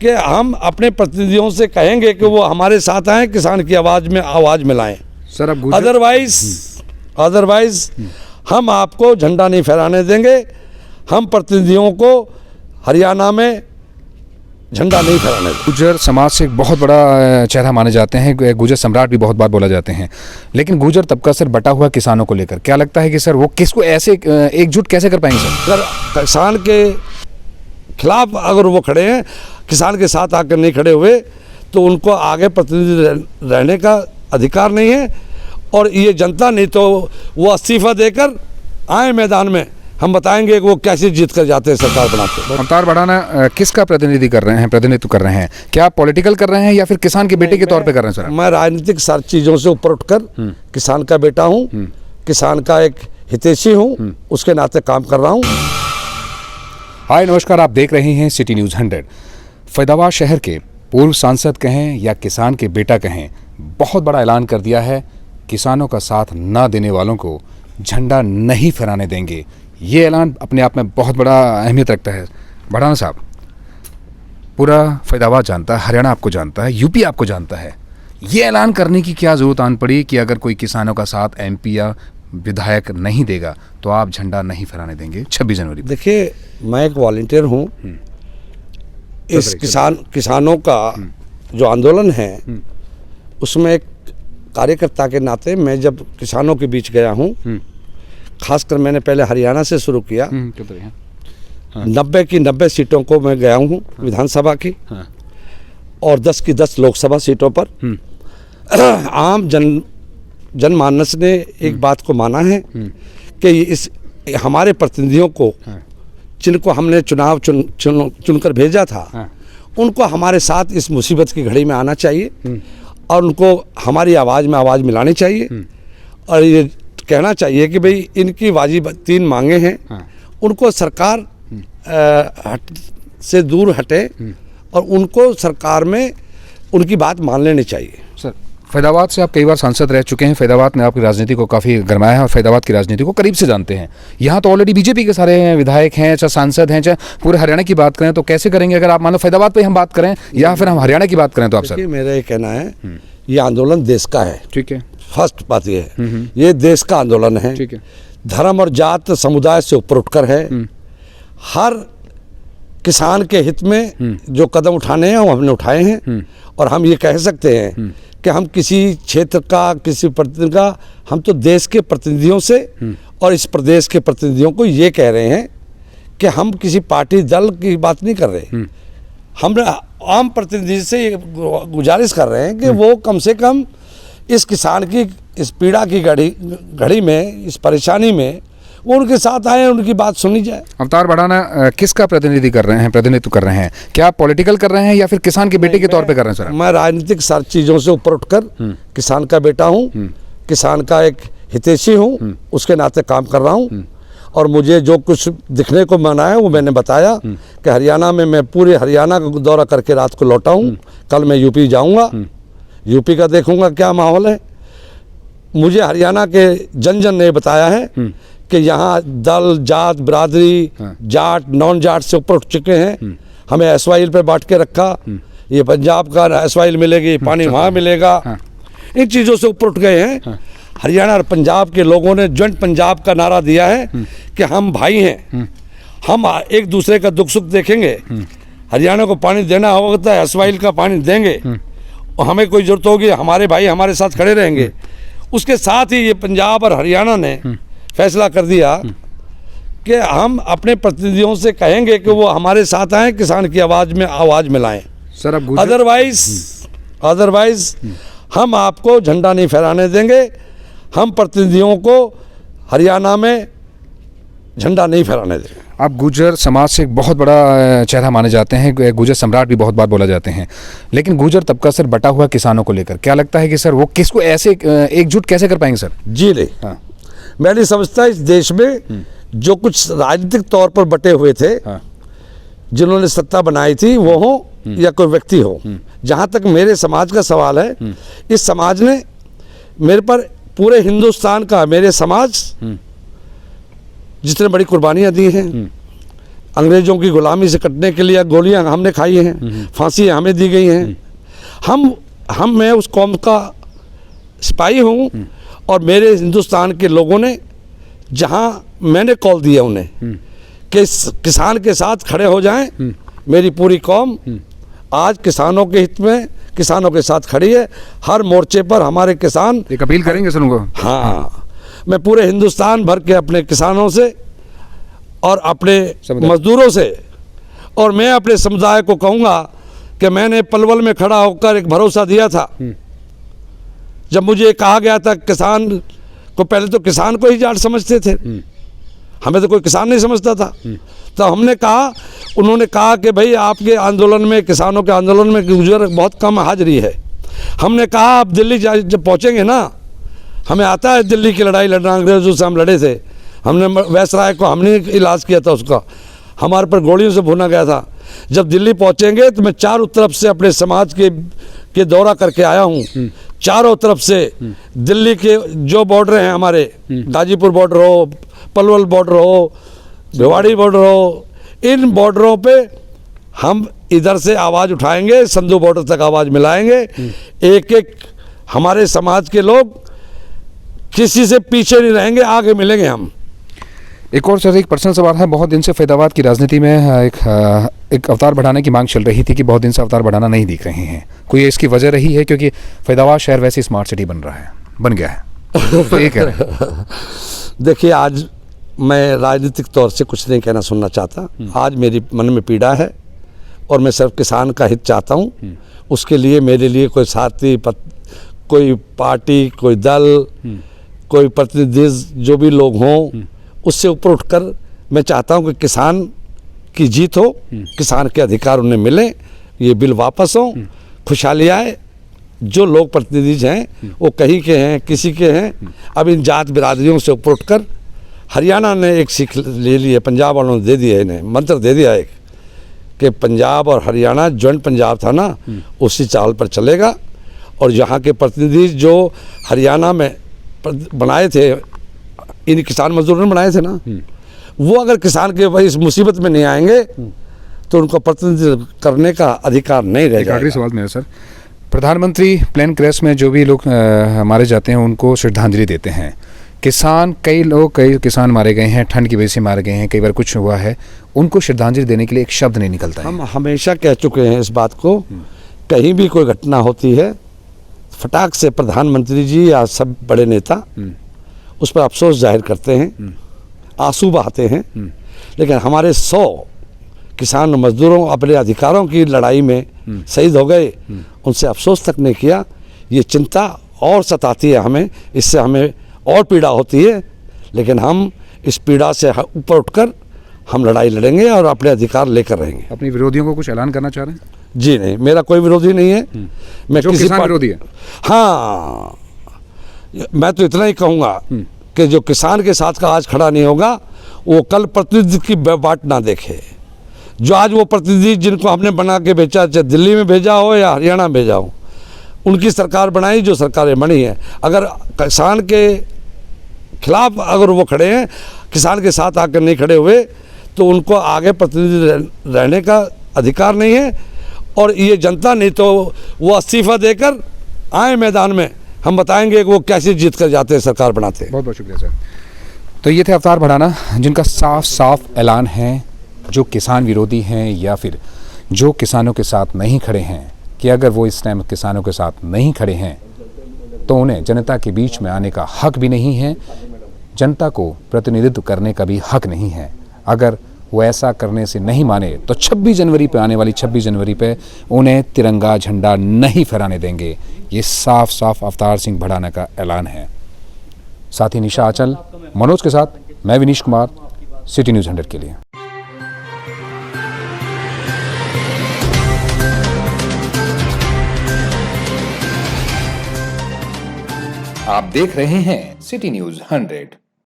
कि हम अपने प्रतिनिधियों से कहेंगे कि वो हमारे साथ आएं, किसान की आवाज़ मिलाएं। सर अब अदरवाइज हम आपको झंडा नहीं फहराने देंगे। हम प्रतिनिधियों को हरियाणा में झंडा नहीं फहराने देंगे। गुर्जर समाज से एक बहुत बड़ा चेहरा माने जाते हैं, गुर्जर सम्राट भी बहुत बार बोला जाते हैं, लेकिन गुर्जर तबका सर बटा हुआ किसानों को लेकर क्या लगता है कि सर वो किसको ऐसे एकजुट कैसे कर पाएंगे? सर किसान के खिलाफ अगर वो खड़े हैं, किसान के साथ आकर नहीं खड़े हुए, तो उनको आगे प्रतिनिधि रहने का अधिकार नहीं है। और ये जनता नहीं तो वो इस्तीफा देकर आए मैदान में, हम बताएंगे कि वो कैसे जीत कर जाते हैं, सरकार बनाते हैं। अवतार बढ़ाना किसका प्रतिनिधित्व कर रहे हैं? क्या आप पॉलिटिकल कर रहे हैं या फिर किसान के बेटे के तौर पे कर रहे हैं? सर मैं राजनीतिक सारी चीज़ों से ऊपर उठकर किसान का बेटा हूँ, किसान का एक हितैषी हूँ, उसके नाते काम कर रहा हूँ। हाय नमस्कार, आप देख रहे हैं सिटी न्यूज़ 100। फैजाबाद शहर के पूर्व सांसद कहें या किसान के बेटा कहें, बहुत बड़ा ऐलान कर दिया है, किसानों का साथ ना देने वालों को झंडा नहीं फहराने देंगे। ये ऐलान अपने आप में बहुत बड़ा अहमियत रखता है। बढ़ाना साहब, पूरा फैजाबाद जानता है, हरियाणा आपको जानता है, यूपी आपको जानता है, ये ऐलान करने की क्या ज़रूरत आन पड़ी कि अगर कोई किसानों का साथ एमपी या विधायक नहीं देगा तो आप झंडा नहीं फहराने देंगे 26 जनवरी? देखिए, मैं एक वॉलंटियर हूँ। इस किसानों का जो आंदोलन है उसमें एक कार्यकर्ता के नाते मैं जब किसानों के बीच गया हूँ, खासकर मैंने पहले हरियाणा से शुरू किया। 90 की 90 सीटों को मैं गया हूँ विधानसभा की, और 10 की 10 लोकसभा सीटों पर। आम जनमानस ने एक बात को माना है कि इस हमारे प्रतिनिधियों को, जिनको हमने चुनकर भेजा था, उनको हमारे साथ इस मुसीबत की घड़ी में आना चाहिए और उनको हमारी आवाज़ में आवाज़ मिलानी चाहिए। और ये कहना चाहिए कि भाई इनकी वाजिब 3 मांगे हैं, उनको सरकार से दूर हटे और उनको सरकार में उनकी बात मान लेनी चाहिए। सर, फैजाबाद से आप कई बार सांसद रह चुके हैं, फैजाबाद ने आपकी राजनीति को काफ़ी गरमाया है और फैजाबाद की राजनीति को करीब से जानते हैं। यहाँ तो ऑलरेडी बीजेपी के सारे विधायक हैं, चाहे सांसद हैं, चाहे पूरे हरियाणा की बात करें, तो कैसे करेंगे अगर आप मान लो फैजाबाद पे हम बात करें या फिर हम हरियाणा की बात करें? तो आप सर, मेरा ये कहना है, ये आंदोलन देश का है। ठीक है, फर्स्ट बात ये है, ये देश का आंदोलन है। ठीक है, धर्म और जात समुदाय से ऊपर उठकर है। हर किसान के हित में जो कदम उठाने हैं वो हमने उठाए हैं। और हम ये कह सकते हैं कि हम किसी क्षेत्र का, किसी प्रतिनिधि का, हम तो देश के प्रतिनिधियों से और इस प्रदेश के प्रतिनिधियों को ये कह रहे हैं कि हम किसी पार्टी दल की बात नहीं कर रहे। हम आम प्रतिनिधि से गुजारिश कर रहे हैं कि वो कम से कम इस किसान की इस पीड़ा की घड़ी में, इस परेशानी में वो उनके साथ आए, उनकी बात सुनी जाए। अवतार बढ़ाना किसका प्रतिनिधित्व कर रहे हैं? क्या आप पॉलिटिकल कर रहे हैं या फिर किसान के बेटे के तौर पे कर रहे हैं? सर, मैं राजनीतिक सारी चीज़ों से ऊपर उठकर किसान का बेटा हूँ, किसान का एक हितैषी हूँ, उसके नाते काम कर रहा हूँ। और मुझे जो कुछ दिखने को मना है वो मैंने बताया कि हरियाणा में मैं पूरे हरियाणा का दौरा करके रात को लौटा हूँ। कल मैं यूपी जाऊँगा, यूपी का देखूँगा क्या माहौल है। मुझे हरियाणा के जन ने बताया है कि यहाँ दल, जात, बिरादरी, जाट, नॉन जाट से ऊपर उठ चुके हैं। हमें एसवाइल पे बांट के रखा, ये पंजाब का एसवाइल मिलेगी, पानी वहाँ मिलेगा, इन चीज़ों से ऊपर उठ गए हैं। हरियाणा और पंजाब के लोगों ने ज्वाइंट पंजाब का नारा दिया है कि हम भाई हैं, हम एक दूसरे का दुख सुख देखेंगे। हरियाणा को पानी देना होगा तो एसवाइल का पानी देंगे, और हमें कोई जरूरत होगी हमारे भाई हमारे साथ खड़े रहेंगे। उसके साथ ही ये पंजाब और हरियाणा ने फैसला कर दिया कि हम अपने प्रतिनिधियों से कहेंगे कि वो हमारे साथ आएं, किसान की आवाज़ मिलाएं। सर अब अदरवाइज हम आपको झंडा नहीं फहराने देंगे। हम प्रतिनिधियों को हरियाणा में झंडा नहीं फहराने देंगे। आप गुर्जर समाज से एक बहुत बड़ा चेहरा माने जाते हैं, गुर्जर सम्राट भी बहुत बार बोला जाते हैं, लेकिन गुर्जर तबका सर बटा हुआ किसानों को लेकर क्या लगता है कि सर वो किसको ऐसे एकजुट कैसे कर पाएंगे? सर जी नहीं, हाँ, मैं नहीं समझता इस देश में जो कुछ राजनीतिक तौर पर बटे हुए थे, जिन्होंने सत्ता बनाई थी, वो हो या कोई व्यक्ति हो, जहाँ तक मेरे समाज का सवाल है, इस समाज ने मेरे पर, पूरे हिंदुस्तान का मेरे समाज जितने बड़ी कुर्बानियाँ दी हैं, अंग्रेज़ों की गुलामी से कटने के लिए गोलियां हमने खाई हैं, फांसी हमें दी गई हैं। मैं उस कौम का सिपाही हूँ, और मेरे हिंदुस्तान के लोगों ने जहाँ मैंने कॉल दिया उन्हें कि किसान के साथ खड़े हो जाएं, मेरी पूरी कौम आज किसानों के हित में किसानों के साथ खड़ी है। हर मोर्चे पर हमारे किसान एक अपील करेंगे सर उनको। हाँ, मैं पूरे हिंदुस्तान भर के अपने किसानों से और अपने मजदूरों से, और मैं अपने समुदाय को कहूँगा कि मैंने पलवल में खड़ा होकर एक भरोसा दिया था। जब मुझे कहा गया था किसान को, पहले तो किसान को ही जाट समझते थे, हमें तो कोई किसान नहीं समझता था। तो हमने कहा, उन्होंने कहा कि भाई आपके आंदोलन में, किसानों के आंदोलन में गुजर बहुत कम हाजिरी है। हमने कहा आप दिल्ली जब पहुँचेंगे ना, हमें आता है दिल्ली की लड़ाई लड़ना, अंग्रेज़ों से हम लड़े थे, हमने वैसराय को हमने इलाज किया था, उसका हमारे पर गोलियों से भुना गया था। जब दिल्ली पहुँचेंगे तो मैं चारों तरफ से अपने समाज के दौरा करके आया हूँ, चारों तरफ से दिल्ली के जो बॉर्डर हैं हमारे, गाजीपुर बॉर्डर हो, पलवल बॉर्डर हो, भिवाड़ी बॉर्डर हो, इन बॉर्डरों पे हम इधर से आवाज़ उठाएंगे, संधू बॉर्डर तक आवाज़ मिलाएंगे। एक एक हमारे समाज के लोग किसी से पीछे नहीं रहेंगे, आगे मिलेंगे हम। एक और सर, एक पर्सनल सवाल है। बहुत दिन से फैदाबाद की राजनीति में एक अवतार बढ़ाने की मांग चल रही थी कि बहुत दिन से अवतार बढ़ाना नहीं दिख रहे हैं, कोई इसकी वजह रही है? क्योंकि फैदाबाद शहर वैसे स्मार्ट सिटी बन गया है तो ये क्या है? देखिए, आज मैं राजनीतिक तौर से कुछ नहीं कहना सुनना चाहता। आज मेरी मन में पीड़ा है और मैं सिर्फ किसान का हित चाहता हूँ। उसके लिए मेरे लिए कोई साथी, कोई पार्टी, कोई दल, कोई प्रतिनिधि, जो भी लोग हों, उससे ऊपर उठकर मैं चाहता हूं कि किसान की जीत हो, किसान के अधिकार उन्हें मिले, ये बिल वापस हो, खुशहाली आए। जो लोग प्रतिनिधि हैं वो कहीं के हैं, किसी के हैं। अब इन जात बिरादरियों से ऊपर उठकर हरियाणा ने एक सीख ले ली है, पंजाब वालों ने दे दिया है, इन्हें मंत्र दे दिया है कि पंजाब और हरियाणा जॉइंट पंजाब था ना, उसी चाल पर चलेगा। और यहाँ के प्रतिनिधि जो हरियाणा में बनाए थे, इन किसान मजदूरों ने बनाए थे ना, वो अगर किसान के भाई इस मुसीबत में नहीं आएंगे तो उनको प्रतिनिधित्व करने का अधिकार नहीं रह जाएगा। आखिरी सवाल मेरा सर, प्रधानमंत्री प्लेन क्रैश में जो भी लोग मारे जाते हैं उनको श्रद्धांजलि देते हैं। कई किसान मारे गए हैं, ठंड की वजह से मारे गए हैं, कई बार कुछ हुआ है, उनको श्रद्धांजलि देने के लिए एक शब्द नहीं निकलता है। हम हमेशा कह चुके हैं इस बात को, कहीं भी कोई घटना होती है, फटाक से प्रधानमंत्री जी या सब बड़े नेता उस पर अफसोस जाहिर करते हैं, आंसू बहाते हैं। लेकिन हमारे 100 किसान मजदूरों अपने अधिकारों की लड़ाई में शहीद हो गए, उनसे अफसोस तक नहीं किया। ये चिंता और सताती है हमें, इससे हमें और पीड़ा होती है। लेकिन हम इस पीड़ा से ऊपर उठकर हम लड़ाई लड़ेंगे और अपने अधिकार लेकर रहेंगे। अपने विरोधियों को कुछ ऐलान करना चाह रहे हैं? जी नहीं, मेरा कोई विरोधी नहीं है। मैं जो किसान विरोधी है? हाँ, मैं तो इतना ही कहूँगा कि जो किसान के साथ का आज खड़ा नहीं होगा, वो कल प्रतिनिधि की बाट ना देखे। जो आज वो प्रतिनिधि जिनको हमने बना के भेजा, चाहे दिल्ली में भेजा हो या हरियाणा में भेजा हो, उनकी सरकार बनाई, जो सरकारें बनी है, अगर किसान के खिलाफ अगर वो खड़े हैं, किसान के साथ आकर नहीं खड़े हुए, तो उनको आगे प्रतिनिधि रहने का अधिकार नहीं है। और ये जनता नहीं तो वो इस्तीफा देकर आए मैदान में, हम बताएंगे कि वो कैसे जीत कर जाते हैं, सरकार बनाते हैं। बहुत बहुत शुक्रिया सर। तो ये थे अवतार भड़ाना, जिनका साफ साफ ऐलान है, जो किसान विरोधी हैं या फिर जो किसानों के साथ नहीं खड़े हैं, कि अगर वो इस टाइम किसानों के साथ नहीं खड़े हैं तो उन्हें जनता के बीच में आने का हक भी नहीं है, जनता को प्रतिनिधित्व करने का भी हक नहीं है। अगर वो ऐसा करने से नहीं माने तो 26 जनवरी पे, आने वाली 26 जनवरी पे उन्हें तिरंगा झंडा नहीं फहराने देंगे। ये साफ साफ अवतार सिंह भड़ाना का ऐलान है। साथी निशा आंचल, मनोज के साथ मैं विनीश कुमार, सिटी न्यूज़ 100 के लिए। आप देख रहे हैं सिटी न्यूज़ 100।